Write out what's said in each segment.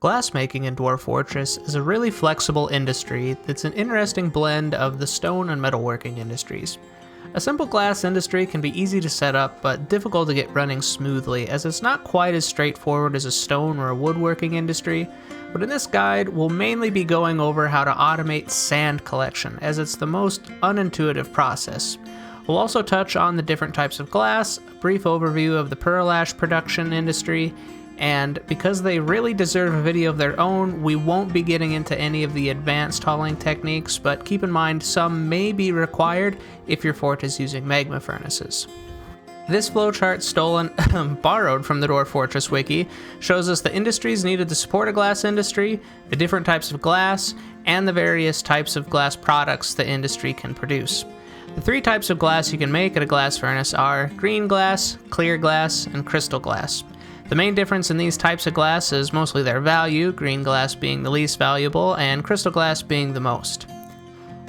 Glassmaking in Dwarf Fortress is a really flexible industry that's an interesting blend of the stone and metalworking industries. A simple glass industry can be easy to set up, but difficult to get running smoothly, as it's not quite as straightforward as a stone or a woodworking industry. But in this guide, we'll mainly be going over how to automate sand collection, as it's the most unintuitive process. We'll also touch on the different types of glass, a brief overview of the pearl ash production industry, and because they really deserve a video of their own, we won't be getting into any of the advanced hauling techniques, but keep in mind some may be required if your fort is using magma furnaces. This flowchart borrowed from the Dwarf Fortress wiki, shows us the industries needed to support a glass industry, the different types of glass, and the various types of glass products the industry can produce. The three types of glass you can make at a glass furnace are green glass, clear glass, and crystal glass. The main difference in these types of glass is mostly their value, green glass being the least valuable, and crystal glass being the most.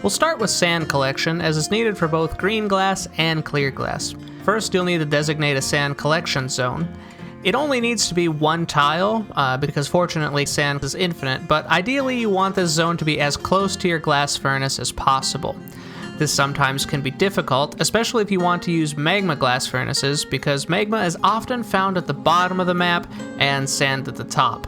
We'll start with sand collection, as it's needed for both green glass and clear glass. First, you'll need to designate a sand collection zone. It only needs to be one tile, because fortunately sand is infinite, but ideally you want this zone to be as close to your glass furnace as possible. This sometimes can be difficult, especially if you want to use magma glass furnaces, because magma is often found at the bottom of the map and sand at the top.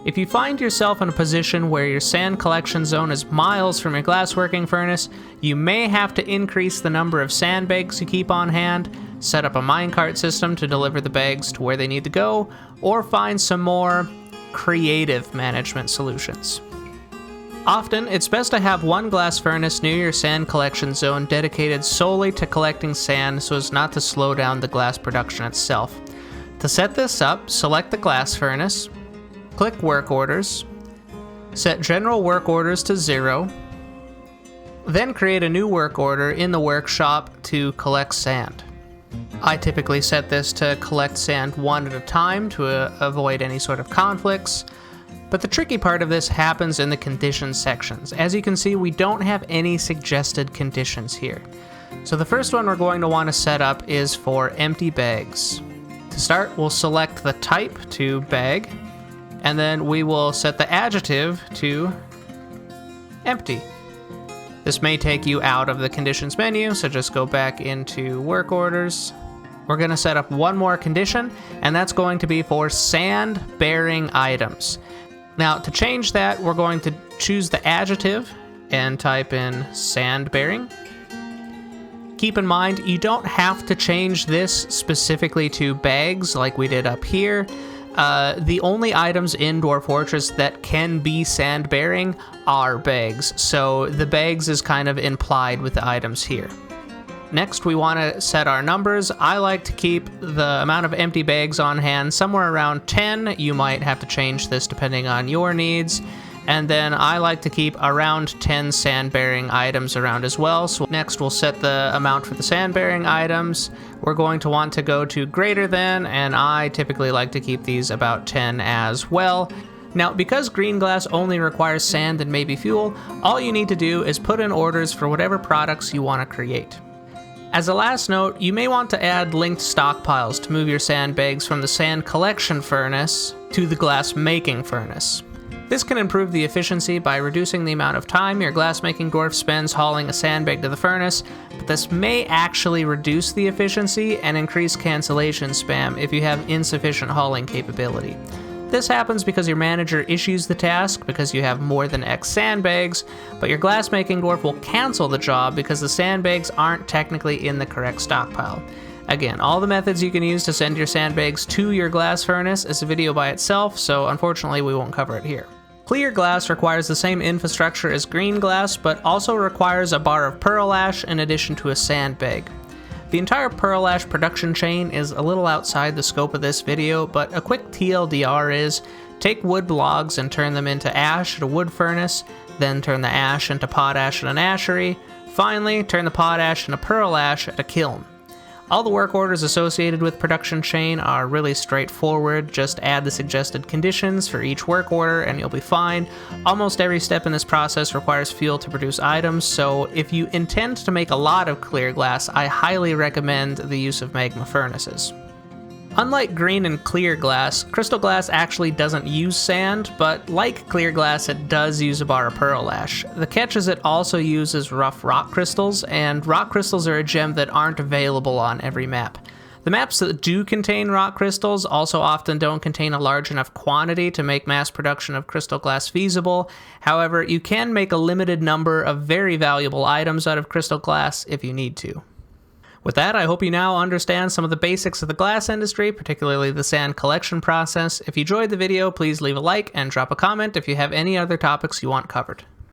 If you find yourself in a position where your sand collection zone is miles from your glassworking furnace, you may have to increase the number of sand bags you keep on hand, set up a minecart system to deliver the bags to where they need to go, or find some more creative management solutions. Often, it's best to have one glass furnace near your sand collection zone dedicated solely to collecting sand so as not to slow down the glass production itself. To set this up, select the glass furnace, click Work Orders, set General Work Orders to 0, then create a new work order in the workshop to collect sand. I typically set this to collect sand one at a time to avoid any sort of conflicts. But the tricky part of this happens in the conditions sections. As you can see, we don't have any suggested conditions here. So the first one we're going to want to set up is for empty bags. To start, we'll select the type to bag, and then we will set the adjective to empty. This may take you out of the conditions menu, so just go back into work orders. We're going to set up one more condition, and that's going to be for sand-bearing items. Now, to change that, we're going to choose the adjective and type in sand-bearing. Keep in mind, you don't have to change this specifically to bags like we did up here. The only items in Dwarf Fortress that can be sand-bearing are bags, so the bags is kind of implied with the items here. Next, we want to set our numbers. I like to keep the amount of empty bags on hand somewhere around 10. You might have to change this depending on your needs. And then I like to keep around 10 sand-bearing items around as well. So next we'll set the amount for the sand-bearing items. We're going to want to go to greater than, and I typically like to keep these about 10 as well. Now, because green glass only requires sand and maybe fuel, all you need to do is put in orders for whatever products you want to create. As a last note, you may want to add linked stockpiles to move your sand bags from the sand collection furnace to the glass making furnace. This can improve the efficiency by reducing the amount of time your glassmaking dwarf spends hauling a sandbag to the furnace, but this may actually reduce the efficiency and increase cancellation spam if you have insufficient hauling capability. This happens because your manager issues the task because you have more than X sandbags, but your glassmaking dwarf will cancel the job because the sandbags aren't technically in the correct stockpile. Again, all the methods you can use to send your sandbags to your glass furnace is a video by itself, so unfortunately we won't cover it here. Clear glass requires the same infrastructure as green glass, but also requires a bar of pearl ash in addition to a sandbag. The entire pearl ash production chain is a little outside the scope of this video, but a quick TLDR is, take wood logs and turn them into ash at a wood furnace, then turn the ash into potash at an ashery, finally turn the potash into pearl ash at a kiln. All the work orders associated with production chain are really straightforward. Just add the suggested conditions for each work order and you'll be fine. Almost every step in this process requires fuel to produce items, so if you intend to make a lot of clear glass, I highly recommend the use of magma furnaces. Unlike green and clear glass, crystal glass actually doesn't use sand, but like clear glass, it does use a bar of pearl ash. The catch is it also uses rough rock crystals, and rock crystals are a gem that aren't available on every map. The maps that do contain rock crystals also often don't contain a large enough quantity to make mass production of crystal glass feasible. However, you can make a limited number of very valuable items out of crystal glass if you need to. With that, I hope you now understand some of the basics of the glass industry, particularly the sand collection process. If you enjoyed the video, please leave a like and drop a comment if you have any other topics you want covered.